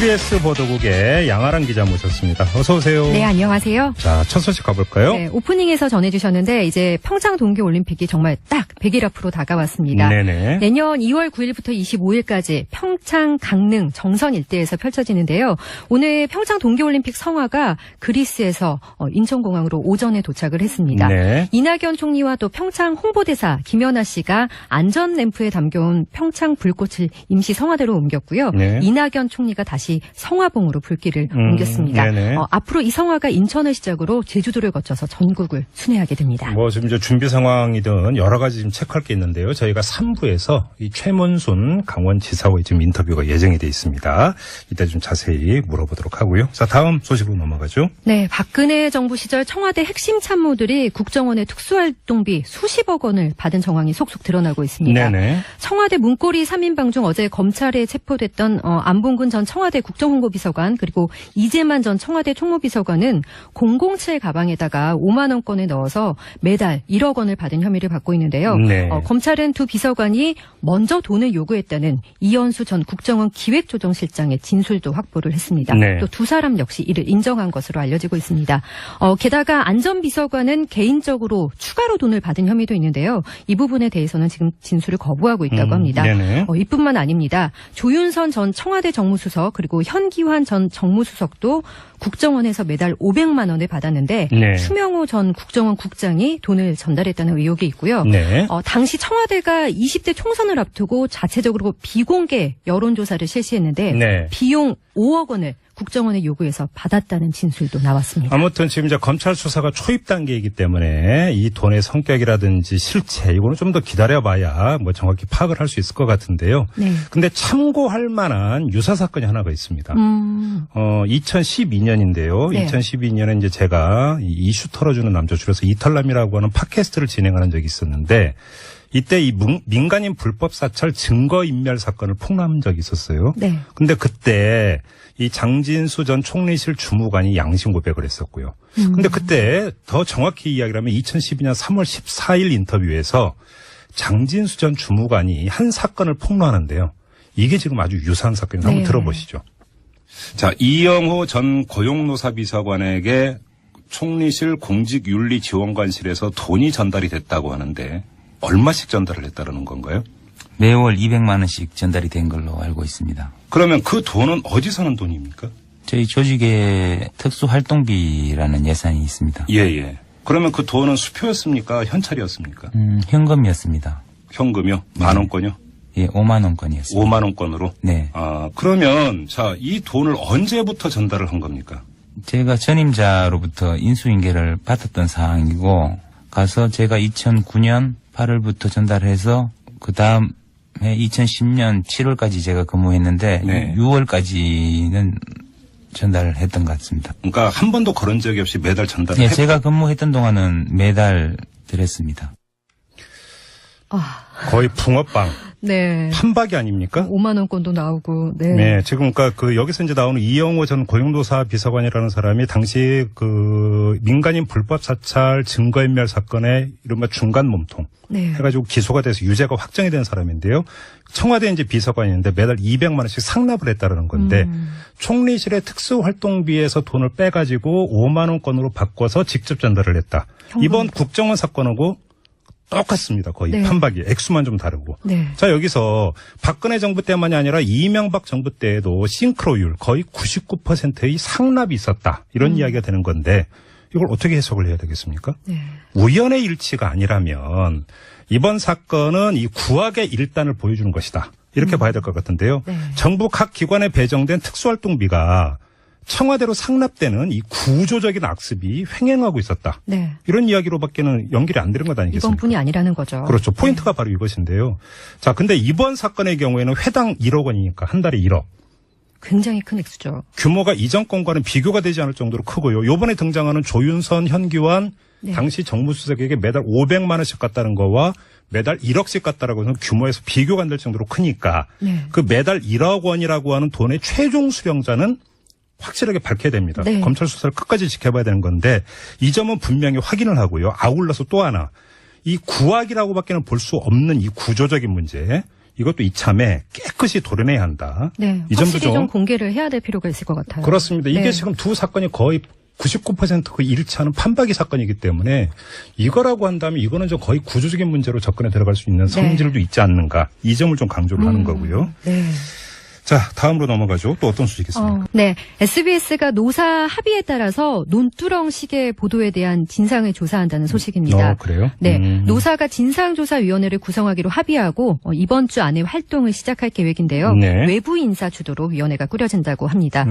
TBS 보도국의 양아랑 기자 모셨습니다. 어서 오세요. 네, 안녕하세요. 자, 첫 소식 가볼까요? 네, 오프닝에서 전해주셨는데 이제 평창 동계올림픽이 정말 딱 100일 앞으로 다가왔습니다. 네네. 내년 2월 9일부터 25일까지 평창, 강릉, 정선 일대에서 펼쳐지는데요. 오늘 평창 동계올림픽 성화가 그리스에서 인천공항으로 오전에 도착을 했습니다. 네. 이낙연 총리와 또 평창 홍보대사 김연아 씨가 안전 램프에 담겨온 평창 불꽃을 임시 성화대로 옮겼고요. 네. 이낙연 총리가 다시 성화봉으로 불길을 옮겼습니다. 앞으로 이 성화가 인천을 시작으로 제주도를 거쳐서 전국을 순회하게 됩니다. 뭐 지금 이제 준비 상황이든 여러 가지 지금 체크할 게 있는데요. 저희가 3부에서 이 최문순 강원지사와의 지금 인터뷰가 예정이 돼 있습니다. 이따 좀 자세히 물어보도록 하고요. 자, 다음 소식으로 넘어가죠. 네, 박근혜 정부 시절 청와대 핵심 참모들이 국정원의 특수활동비 수십억 원을 받은 정황이 속속 드러나고 있습니다. 네네. 청와대 문고리 3인방 중 어제 검찰에 체포됐던 안봉근 전 청와대 국정홍보비서관 그리고 이재만 전 청와대 총무비서관은 007 가방에다가 5만 원권을 넣어서 매달 1억 원을 받은 혐의를 받고 있는데요. 네. 검찰은 두 비서관이 먼저 돈을 요구했다는 이현수 전 국정원 기획조정실장의 진술도 확보를 했습니다. 네. 또 두 사람 역시 이를 인정한 것으로 알려지고 있습니다. 게다가 안전비서관은 개인적으로 추가로 돈을 받은 혐의도 있는데요. 이 부분에 대해서는 지금 진술을 거부하고 있다고 합니다. 네네. 이뿐만 아닙니다. 조윤선 전 청와대 정무수석 그리고 현기환 전 정무수석도 국정원에서 매달 500만 원을 받았는데 네. 추명호 전 국정원 국장이 돈을 전달했다는 의혹이 있고요. 네. 당시 청와대가 20대 총선을 앞두고 자체적으로 비공개 여론조사를 실시했는데 네. 비용 5억 원을 국정원에 요구해서 받았다는 진술도 나왔습니다. 아무튼 지금 이제 검찰 수사가 초입 단계이기 때문에 이 돈의 성격이라든지 실체 이거는 좀 더 기다려봐야 뭐 정확히 파악을 할 수 있을 것 같은데요. 네. 근데 참고할 만한 유사 사건이 하나가 있습니다. 2012년인데요. 네. 2012년에 이제 제가 이 이슈 털어주는 남자 줄여서 이털남이라고 하는 팟캐스트를 진행하는 적이 있었는데 이때 이 민간인 불법 사찰 증거인멸 사건을 폭로한 적이 있었어요. 네. 근데 그때 이 장진수 전 총리실 주무관이 양심 고백을 했었고요. 근데 그때 더 정확히 이야기를 하면 2012년 3월 14일 인터뷰에서 장진수 전 주무관이 한 사건을 폭로하는데요. 이게 지금 아주 유사한 사건이에요. 한번 들어보시죠. 자, 이영호 전 고용노사 비서관에게 총리실 공직윤리지원관실에서 돈이 전달이 됐다고 하는데 얼마씩 전달을 했다는 건가요? 매월 200만 원씩 전달이 된 걸로 알고 있습니다. 그러면 그 돈은 어디서 난 돈입니까? 저희 조직의 특수활동비라는 예산이 있습니다. 예. 그러면 그 돈은 수표였습니까? 현찰이었습니까? 현금이었습니다. 현금이요? 만 원권이요? 예, 5만 원권이었습니다. 5만 원권으로? 네. 그러면 자, 이 돈을 언제부터 전달을 한 겁니까? 제가 전임자로부터 인수인계를 받았던 사항이고 가서 제가 2009년 8월부터 전달해서 그 다음에 2010년 7월까지 제가 근무했는데 네. 6월까지는 전달을 했던 것 같습니다. 그러니까 한 번도 그런 적이 없이 매달 전달을 네, 제가 근무했던 동안은 매달 드렸습니다. 거의 붕어빵. 네. 판박이 아닙니까? 5만 원권도 나오고. 네. 네, 지금 그러니까 여기서 이제 나오는 이영호 전 고용노사 비서관이라는 사람이 당시 그 민간인 불법 사찰 증거인멸 사건의 이른바 중간 몸통 네. 해가지고 기소가 돼서 유죄가 확정이 된 사람인데요. 청와대 이제 비서관인데 매달 200만 원씩 상납을 했다라는 건데 총리실의 특수활동비에서 돈을 빼가지고 5만 원권으로 바꿔서 직접 전달을 했다. 이번 국정원 사건하고 똑같습니다. 거의 네. 판박이. 액수만 좀 다르고. 네. 자, 여기서 박근혜 정부 때만이 아니라 이명박 정부 때에도 싱크로율 거의 99%의 상납이 있었다. 이런 이야기가 되는 건데 이걸 어떻게 해석을 해야 되겠습니까? 네. 우연의 일치가 아니라면 이번 사건은 이 구악의 일단을 보여주는 것이다. 이렇게 봐야 될 것 같은데요. 네. 정부 각 기관에 배정된 특수활동비가 청와대로 상납되는 이 구조적인 악습이 횡행하고 있었다. 네. 이런 이야기로밖에는 연결이 안 되는 것 아니겠습니까? 이번뿐이 아니라는 거죠. 그렇죠. 포인트가 바로 이것인데요. 자, 근데 이번 사건의 경우에는 회당 1억 원이니까 한 달에 1억. 굉장히 큰 액수죠. 규모가 이전 건과는 비교가 되지 않을 정도로 크고요. 요번에 등장하는 조윤선, 현기환 네. 당시 정무수석에게 매달 500만 원씩 갔다는 거와 매달 1억씩 갔다라고 해서 규모에서 비교가 안 될 정도로 크니까 네. 그 매달 1억 원이라고 하는 돈의 최종 수령자는 확실하게 밝혀야 됩니다. 네. 검찰 수사를 끝까지 지켜봐야 되는 건데 이 점은 분명히 확인을 하고요. 아울러서 또 하나 이 구악이라고밖에는 볼 수 없는 이 구조적인 문제 이것도 이참에 깨끗이 도려내야 한다. 네, 이 점도 확실히 좀 공개를 해야 될 필요가 있을 것 같아요. 그렇습니다. 이게 네. 지금 두 사건이 거의 99% 일치하는 판박이 사건이기 때문에 이거라고 한다면 이거는 좀 거의 구조적인 문제로 접근해 들어갈 수 있는 성질도 있지 않는가. 이 점을 좀 강조를 하는 거고요. 네. 자, 다음으로 넘어가죠. 또 어떤 소식 있습니까? 네. SBS가 노사 합의에 따라서 논두렁식의 보도에 대한 진상을 조사한다는 소식입니다. 그래요? 네. 노사가 진상조사위원회를 구성하기로 합의하고 이번 주 안에 활동을 시작할 계획인데요. 네. 외부 인사 주도로 위원회가 꾸려진다고 합니다.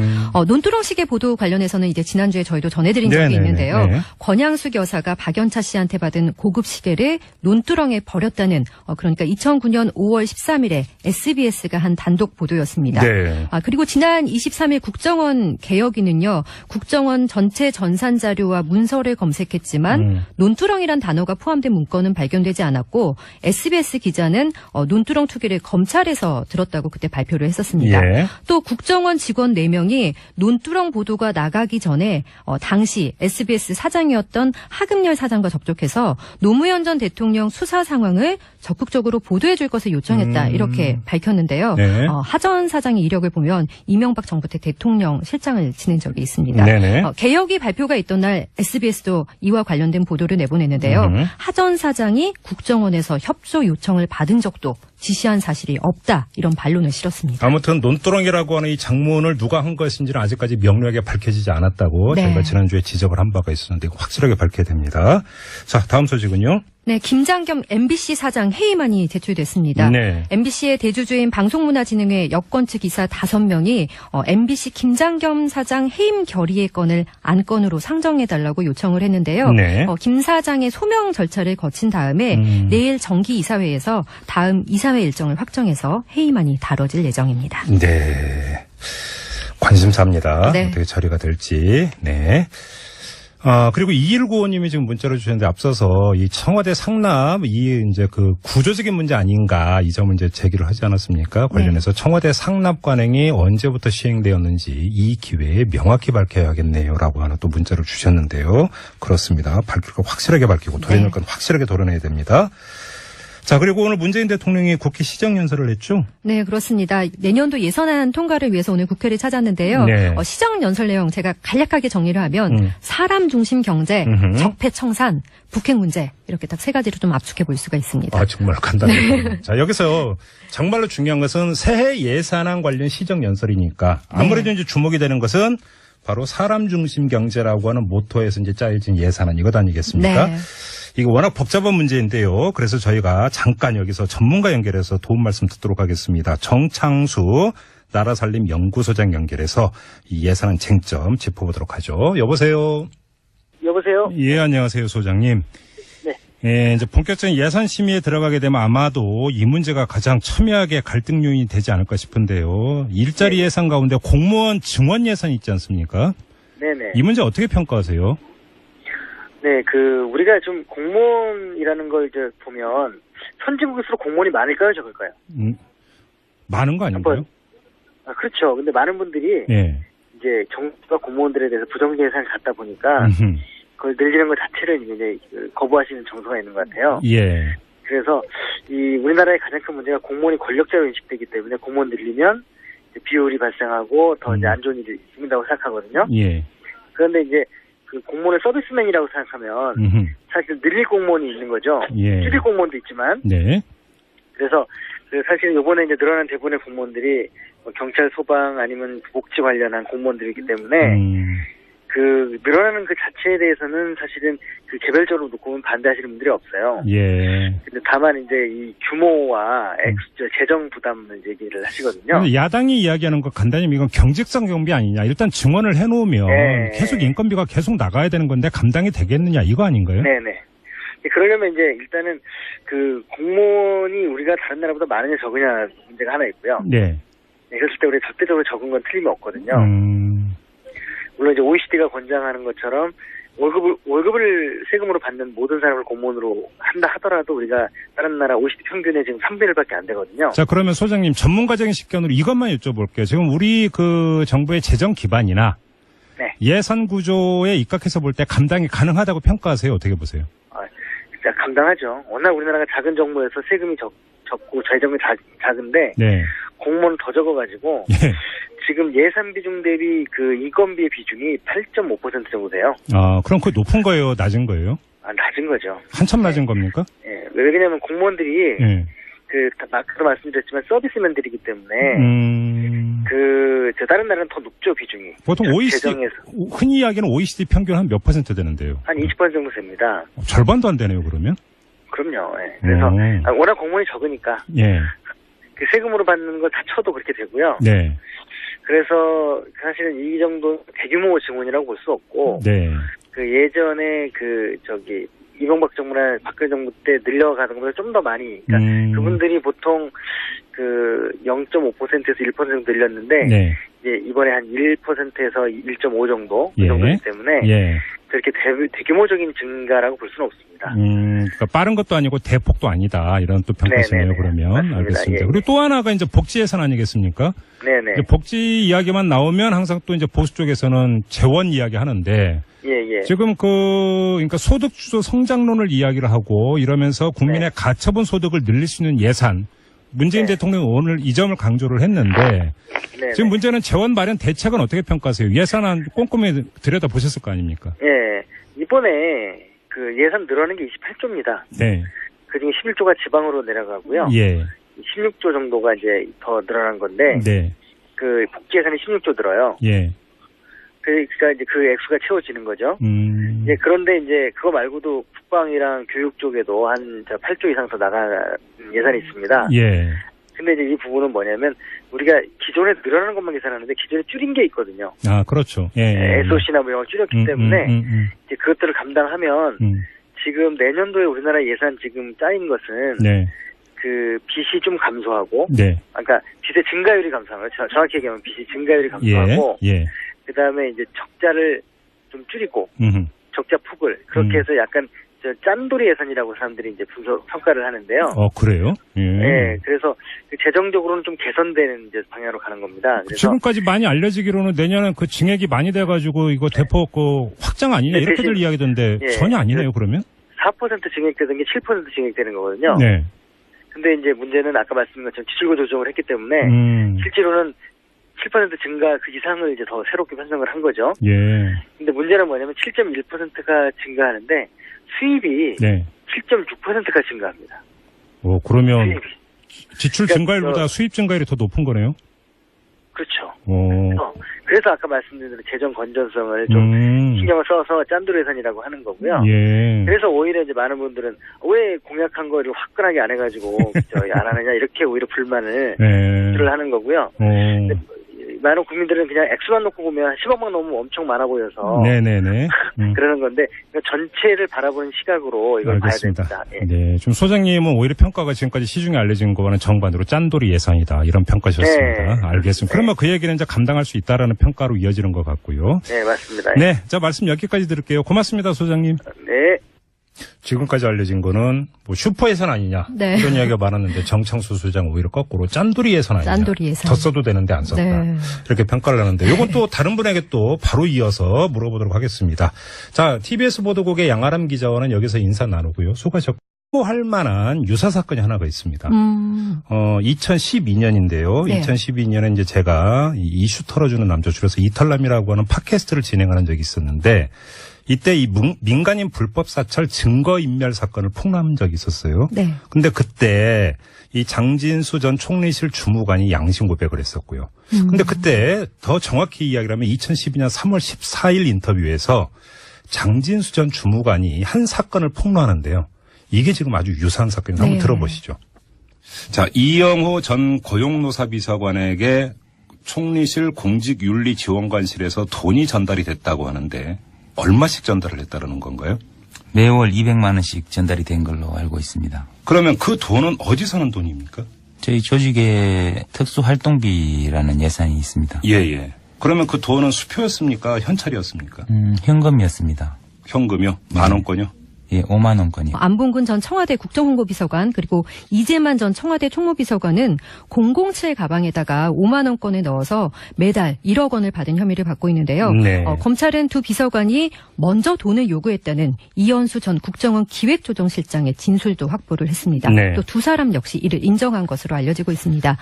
논두렁식의 보도 관련해서는 이제 지난주에 저희도 전해드린 적이 네네네. 있는데요. 네. 권양숙 여사가 박연차 씨한테 받은 고급 시계를 논두렁에 버렸다는 그러니까 2009년 5월 13일에 SBS가 한 단독 보도였습니다. 네. 그리고 지난 23일 국정원 개혁위는요. 국정원 전체 전산 자료와 문서를 검색했지만 논두렁이란 단어가 포함된 문건은 발견되지 않았고 SBS 기자는 논두렁 투기를 검찰에서 들었다고 그때 발표를 했었습니다. 예. 또 국정원 직원 4명이 논두렁 보도가 나가기 전에 당시 SBS 사장이었던 하금열 사장과 접촉해서 노무현 전 대통령 수사 상황을 적극적으로 보도해 줄 것을 요청했다. 이렇게 밝혔는데요. 네. 하전 사장의 이력을 보면 이명박 정부 때 대통령 실장을 지낸 적이 있습니다. 네네. 개혁이 발표가 있던 날 SBS도 이와 관련된 보도를 내보냈는데요. 하전 사장이 국정원에서 협조 요청을 받은 적도 지시한 사실이 없다. 이런 반론을 실었습니다. 아무튼 논두렁이라고 하는 이 장문을 누가 한 것인지는 아직까지 명료하게 밝혀지지 않았다고 네. 저희가 지난주에 지적을 한 바가 있었는데 확실하게 밝혀야 됩니다. 자, 다음 소식은요. 네, 김장겸 MBC 사장 해임안이 제출됐습니다. 네. MBC의 대주주인 방송문화진흥회 여권 측 이사 5명이 MBC 김장겸 사장 해임 결의의 건을 안건으로 상정해달라고 요청을 했는데요. 네. 김 사장의 소명 절차를 거친 다음에 내일 정기이사회에서 다음 이사회 일정을 확정해서 해임안이 다뤄질 예정입니다. 네. 관심사입니다. 네. 어떻게 처리가 될지. 네. 그리고 2195님이 지금 문자를 주셨는데 앞서서 이 청와대 상납, 이제 그 구조적인 문제 아닌가 이 점을 이제 제기를 하지 않았습니까? 관련해서 청와대 상납 관행이 언제부터 시행되었는지 이 기회에 명확히 밝혀야겠네요. 라고 하는 또 문자를 주셨는데요. 그렇습니다. 밝힐 거 확실하게 밝히고 도려낼 건 확실하게 도려내야 됩니다. 자, 그리고 오늘 문재인 대통령이 국회 시정연설을 했죠? 네, 그렇습니다. 내년도 예산안 통과를 위해서 오늘 국회를 찾았는데요. 네. 시정연설 내용 제가 간략하게 정리를 하면 사람 중심 경제, 적폐 청산, 북핵 문제 이렇게 딱 세 가지로 좀 압축해 볼 수가 있습니다. 정말 간단해요. 자, 여기서 정말로 중요한 것은 새해 예산안 관련 시정연설이니까 아무래도 이제 주목이 되는 것은 바로 사람 중심 경제라고 하는 모토에서 이제 짜여진 예산안 이것 아니겠습니까? 네. 이거 워낙 복잡한 문제인데요. 그래서 저희가 잠깐 여기서 전문가 연결해서 도움 말씀 듣도록 하겠습니다. 정창수 나라살림 연구소장 연결해서 이 예산안 쟁점 짚어보도록 하죠. 여보세요. 여보세요? 예, 안녕하세요, 소장님. 네. 예, 이제 본격적인 예산 심의에 들어가게 되면 아마도 이 문제가 가장 첨예하게 갈등 요인이 되지 않을까 싶은데요. 일자리 예산 가운데 공무원 증원 예산이 있지 않습니까? 네네. 이 문제 어떻게 평가하세요? 네, 우리가 좀 공무원이라는 걸 이제 보면, 선진국일수록 공무원이 많을까요, 적을까요? 많은 거 아닌가요? 그렇죠. 근데 많은 분들이, 예. 이제 정부가 공무원들에 대해서 부정기 예산을 갖다 보니까, 그걸 늘리는 것 자체를 이제 거부하시는 정서가 있는 것 같아요. 예. 그래서, 우리나라의 가장 큰 문제가 공무원이 권력자로 인식되기 때문에 공무원 늘리면, 이제 비효율이 발생하고 더 이제 안 좋은 일이 생긴다고 생각하거든요. 예. 그런데 이제, 공무원을 서비스맨이라고 생각하면 사실 늘릴 공무원이 있는 거죠. 예. 줄일 공무원도 있지만. 네. 그래서 사실 이번에 이제 늘어난 대부분의 공무원들이 경찰, 소방 아니면 복지 관련한 공무원들이기 때문에 늘어나는 그 자체에 대해서는 사실은 개별적으로 놓고 보면 반대하시는 분들이 없어요. 예. 근데 다만 이제 이 규모와 재정 부담을 얘기를 하시거든요. 야당이 이야기하는 거 간단히 이건 경직성 경비 아니냐. 일단 증원을 해놓으면 네. 계속 인건비가 계속 나가야 되는 건데 감당이 되겠느냐 이거 아닌가요? 네네. 그러려면 이제 일단은 공무원이 우리가 다른 나라보다 많으냐 적으냐 문제가 하나 있고요. 네. 그랬을 때 우리가 절대적으로 적은 건 틀림이 없거든요. 물론 이제 OECD가 권장하는 것처럼 월급을 세금으로 받는 모든 사람을 공무원으로 한다 하더라도 우리가 다른 나라 OECD 평균의 지금 3배율밖에 안 되거든요. 자, 그러면 소장님 전문가적인 식견으로 이것만 여쭤볼게요. 지금 우리 정부의 재정 기반이나 네. 예산 구조에 입각해서 볼 때 감당이 가능하다고 평가하세요? 어떻게 보세요? 진짜 감당하죠. 워낙 우리나라가 작은 정부에서 세금이 적고 재정이 작은데 네. 공무원은 더 적어가지고 예. 지금 예산 비중 대비 그 인건비의 비중이 8.5% 정도 돼요. 아, 그럼 그게 높은 거예요? 낮은 거예요? 낮은 거죠. 한참 낮은 겁니까? 예. 왜냐면 공무원들이 예. 아까도 말씀드렸지만 서비스맨들이기 때문에 다른 나라는 더 높죠, 비중이. 보통 OECD, 재정에서. 흔히 이야기하는 OECD 평균 한 몇 % 되는데요? 한 20% 정도 됩니다. 절반도 안 되네요, 그러면? 그럼요. 예. 그래서 워낙 공무원이 적으니까 예. 그 세금으로 받는 걸 다 쳐도 그렇게 되고요. 네. 그래서 사실은 이 정도 대규모 증원이라고 볼 수 없고 네. 그 예전에 이명박 정부나 박근혜 정부 때 늘려가는 것보다 좀 더 많이, 그러니까 그분들이 보통 그 0.5%에서 1% 정도 늘렸는데, 네. 이제 이번에 한 1%에서 1.5 정도, 그 예. 정도이기 때문에, 예. 그렇게 대규모적인 증가라고 볼 수는 없습니다. 그러니까 빠른 것도 아니고 대폭도 아니다. 이런 또 평가시네요, 네네네. 그러면. 맞습니다. 알겠습니다. 예. 그리고 또 하나가 이제 복지 예산 아니겠습니까? 네네. 이제 복지 이야기만 나오면 항상 또 이제 보수 쪽에서는 재원 이야기 하는데, 예. 지금 그러니까 소득 주도 성장론을 이야기를 하고 이러면서 국민의 가처분 소득을 늘릴 수 있는 예산, 문재인 대통령이 오늘 이 점을 강조를 했는데, 지금 문제는 재원 마련 대책은 어떻게 평가하세요? 예산안 꼼꼼히 들여다 보셨을 거 아닙니까? 예. 이번에 그 예산 늘어난 게 28조입니다. 네. 그중에 11조가 지방으로 내려가고요. 예. 16조 정도가 이제 더 늘어난 건데, 네. 그 복지 예산이 16조 들어요. 예. 그러니까 이제 그 액수가 채워지는 거죠. 이제 그런데 이제 그거 말고도 국방이랑 교육 쪽에도 한 8조 이상 더 나가는 예산이 있습니다. 예. 근데 이제 이 부분은 뭐냐면 우리가 기존에 늘어나는 것만 계산하는데 기존에 줄인 게 있거든요. 아, 그렇죠. 예. SOC나 뭐 이런 걸 줄였기 때문에 이제 그것들을 감당하면 지금 내년도에 우리나라 예산 지금 짜인 것은 네. 그 빚이 좀 감소하고, 네. 그러니까 빚의 증가율이 감소하고, 정확히 얘기하면 빚이 증가율이 감소하고, 예. 그 다음에 이제 적자를 좀 줄이고, 적자 폭을 그렇게 해서 약간 짠돌이 예산이라고 사람들이 이제 평가를 하는데요. 그래요? 예. 네, 그래서 재정적으로는 좀 개선되는 이제 방향으로 가는 겁니다. 그래서 지금까지 많이 알려지기로는 내년은 그 증액이 많이 돼가지고 이거 대폭 확장 아니냐 이렇게들 이야기던데 전혀 아니네요, 그러면? 4% 증액되던 게 7% 증액되는 거거든요. 네. 근데 이제 문제는 아까 말씀드린 것처럼 지출구 조정을 했기 때문에 실제로는 7% 증가 그 이상을 이제 더 새롭게 편성을 한 거죠. 예. 근데 문제는 뭐냐면 7.1%가 증가하는데 수입이 7.6%가 증가합니다. 그러면 수입이. 지출 증가율보다 수입 증가율이 더 높은 거네요? 그렇죠. 그래서 아까 말씀드린 대로 재정 건전성을 좀 신경을 써서 짠돌 예산이라고 하는 거고요. 예. 그래서 오히려 이제 많은 분들은 왜 공약한 거를 화끈하게 안 해가지고 안 하느냐 이렇게 오히려 불만을 하는 거고요. 많은 국민들은 그냥 액수만 놓고 보면 10억만 넘으면 엄청 많아 보여서 네네네. 그러는 건데 전체를 바라보는 시각으로 이걸 알겠습니다. 봐야 됩니다. 예. 네, 좀 소장님은 오히려 평가가 지금까지 시중에 알려진 거와는 정반대로 짠돌이 예산이다 이런 평가셨습니다. 네. 알겠습니다. 그러면 그 얘기는 이제 감당할 수 있다라는 평가로 이어지는 것 같고요. 네, 맞습니다. 네, 자 말씀 여기까지 드릴게요. 고맙습니다, 소장님. 네. 지금까지 알려진 거는 뭐 슈퍼 예산 아니냐 네. 이런 이야기가 많았는데 정창수 소장 오히려 거꾸로 짠돌이 예산 아니냐. 짠돌이 예산. 더 써도 되는데 안 썼다. 네. 이렇게 평가를 하는데 이건 또 다른 분에게 또 바로 이어서 물어보도록 하겠습니다. 자, TBS 보도국의 양아람 기자와는 여기서 인사 나누고요. 수고하셨고 할 만한 유사 사건이 하나가 있습니다. 2012년인데요. 네. 2012년에 이제 제가 이슈 털어주는 남자 줄여서 이탈남이라고 하는 팟캐스트를 진행하는 적이 있었는데 이때 이 민간인 불법 사찰 증거인멸 사건을 폭로한 적이 있었어요. 네. 근데 그때 이 장진수 전 총리실 주무관이 양심 고백을 했었고요. 근데 그때 더 정확히 이야기를 하면 2012년 3월 14일 인터뷰에서 장진수 전 주무관이 한 사건을 폭로하는데요. 이게 지금 아주 유사한 사건입니다. 한번 들어보시죠. 자, 이영호 전 고용노사 비서관에게 총리실 공직윤리지원관실에서 돈이 전달이 됐다고 하는데 얼마씩 전달을 했다는 건가요? 매월 200만 원씩 전달이 된 걸로 알고 있습니다. 그러면 그 돈은 어디서 는 돈입니까? 저희 조직의 특수활동비라는 예산이 있습니다. 예. 그러면 그 돈은 수표였습니까? 현찰이었습니까? 현금이었습니다. 현금이요? 10,000원권요? 예, 5만 원권이요. 안봉근 전 청와대 국정홍보비서관 그리고 이재만 전 청와대 총무비서관은 007 가방에다가 5만 원권을 넣어서 매달 1억 원을 받은 혐의를 받고 있는데요. 네. 검찰은 두 비서관이 먼저 돈을 요구했다는 이현수 전 국정원 기획조정실장의 진술도 확보를 했습니다. 네. 또 두 사람 역시 이를 인정한 것으로 알려지고 있습니다.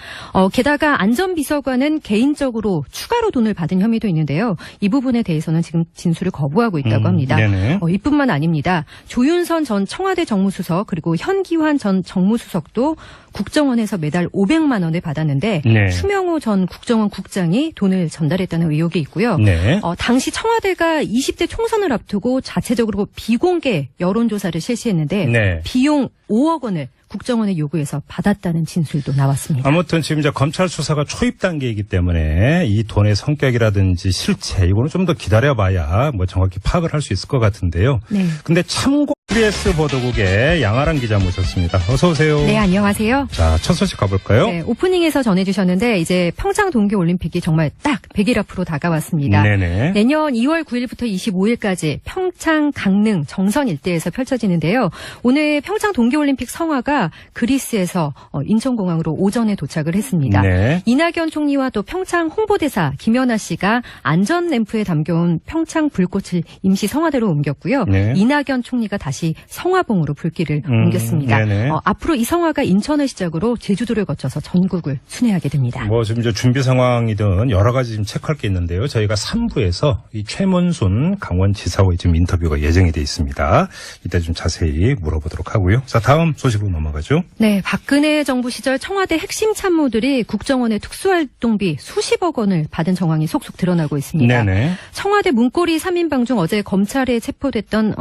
게다가 안전비서관은 개인적으로 추가로 돈을 받은 혐의도 있는데요. 이 부분에 대해서는 지금 진술을 거부하고 있다고 합니다. 네네. 이뿐만 아닙니다. 조윤선 전 청와대 정무수석 그리고 현기환 전 정무수석도 국정원에서 매달 500만 원을 받았는데 네. 추명호 전 국정원 국장이 돈을 전달했다는 의혹이 있고요. 네. 당시 청와대가 20대 총선을 앞두고 자체적으로 비공개 여론조사를 실시했는데 네. 비용 5억 원을 국정원에 요구해서 받았다는 진술도 나왔습니다. 아무튼 지금 이제 검찰 수사가 초입 단계이기 때문에 이 돈의 성격이라든지 실체 이거는 좀 더 기다려봐야 뭐 정확히 파악을 할 수 있을 것 같은데요. 네. 근데 참고 KBS 보도국의 양아랑 기자 모셨습니다. 어서 오세요. 네, 안녕하세요. 자, 첫 소식 가볼까요? 네, 오프닝에서 전해주셨는데 이제 평창 동계올림픽이 정말 딱 100일 앞으로 다가왔습니다. 네네. 내년 2월 9일부터 25일까지 평창, 강릉, 정선 일대에서 펼쳐지는데요. 오늘 평창 동계올림픽 성화가 그리스에서 인천공항으로 오전에 도착을 했습니다. 네. 이낙연 총리와 또 평창 홍보대사 김연아 씨가 안전 램프에 담겨온 평창 불꽃을 임시 성화대로 옮겼고요. 네. 이낙연 총리가 다시 성화봉으로 불길을 옮겼습니다. 네네. 앞으로 이 성화가 인천을 시작으로 제주도를 거쳐서 전국을 순회하게 됩니다. 뭐 지금 이제 준비 상황이든 여러 가지 지금 체크할 게 있는데요. 저희가 3부에서 이 최문순 강원지사와의 지금 인터뷰가 예정이 돼 있습니다. 이따 좀 자세히 물어보도록 하고요. 자, 다음 소식으로 넘어가죠. 네, 박근혜 정부 시절 청와대 핵심 참모들이 국정원의 특수활동비 수십억 원을 받은 정황이 속속 드러나고 있습니다. 네네. 청와대 문고리 3인방 중 어제 검찰에 체포됐던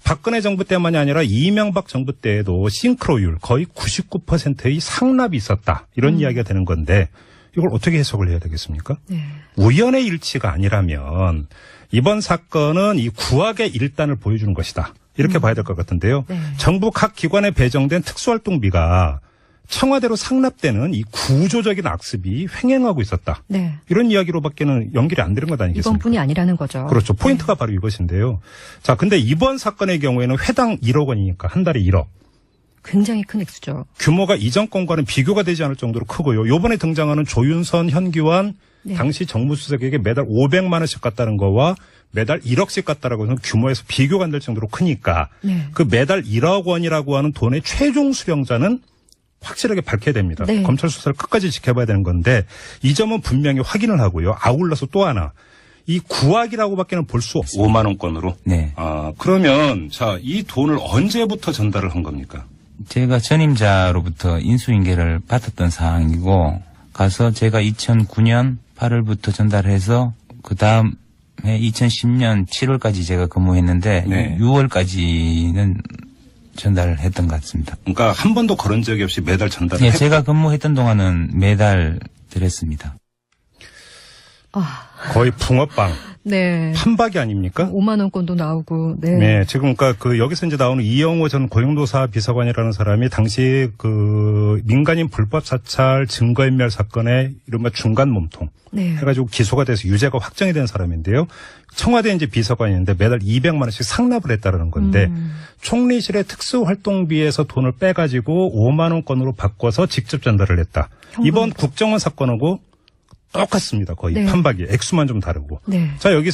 박근혜 정부 때만이 아니라 이명박 정부 때에도 싱크로율 거의 99%의 상납이 있었다. 이런 이야기가 되는 건데 이걸 어떻게 해석을 해야 되겠습니까? 네. 우연의 일치가 아니라면 이번 사건은 이 구악의 일단을 보여주는 것이다. 이렇게 봐야 될 것 같은데요. 네. 정부 각 기관에 배정된 특수활동비가 청와대로 상납되는 이 구조적인 악습이 횡행하고 있었다. 네. 이런 이야기로밖에는 연결이 안 되는 것 아니겠습니까? 이번뿐이 아니라는 거죠. 그렇죠. 포인트가 바로 이것인데요. 자, 근데 이번 사건의 경우에는 회당 1억 원이니까 한 달에 1억. 굉장히 큰 액수죠. 규모가 이전 건과는 비교가 되지 않을 정도로 크고요. 요번에 등장하는 조윤선, 현기환 네. 당시 정무수석에게 매달 500만 원씩 갔다는 거와 매달 1억씩 갔다라고 해서 규모에서 비교가 안 될 정도로 크니까 네. 그 매달 1억 원이라고 하는 돈의 최종 수령자는 확실하게 밝혀야 됩니다. 네. 검찰 수사를 끝까지 지켜봐야 되는 건데 이 점은 분명히 확인을 하고요. 아울러서 또 하나. 이 구악이라고밖에는 볼 수 없습니다. 5만 원권으로. 네. 그러면 자, 이 돈을 언제부터 전달을 한 겁니까? 제가 전임자로부터 인수인계를 받았던 사항이고 가서 제가 2009년 8월부터 전달해서 그 다음에 2010년 7월까지 제가 근무했는데 네. 6월까지는 전달을 했던 것 같습니다. 그러니까 한 번도 그런 적이 없이 매달 전달을 예, 했고. 제가 근무했던 동안은 매달 드렸습니다. 거의 붕어빵, 네. 판박이 아닙니까? 5만 원권도 나오고. 네. 네, 지금 그러니까 여기서 이제 나오는 이영호 전 고용노사 비서관이라는 사람이 당시 그 민간인 불법 사찰 증거인멸 사건의 이른바 중간 몸통 네. 해가지고 기소가 돼서 유죄가 확정이 된 사람인데요. 청와대 이제 비서관인데 매달 200만 원씩 상납을 했다라는 건데 총리실의 특수활동비에서 돈을 빼가지고 5만 원권으로 바꿔서 직접 전달을 했다. 이번 국정원 사건하고 똑같습니다. 거의 네. 판박이 액수만 좀 다르고. 네. 자, 여기서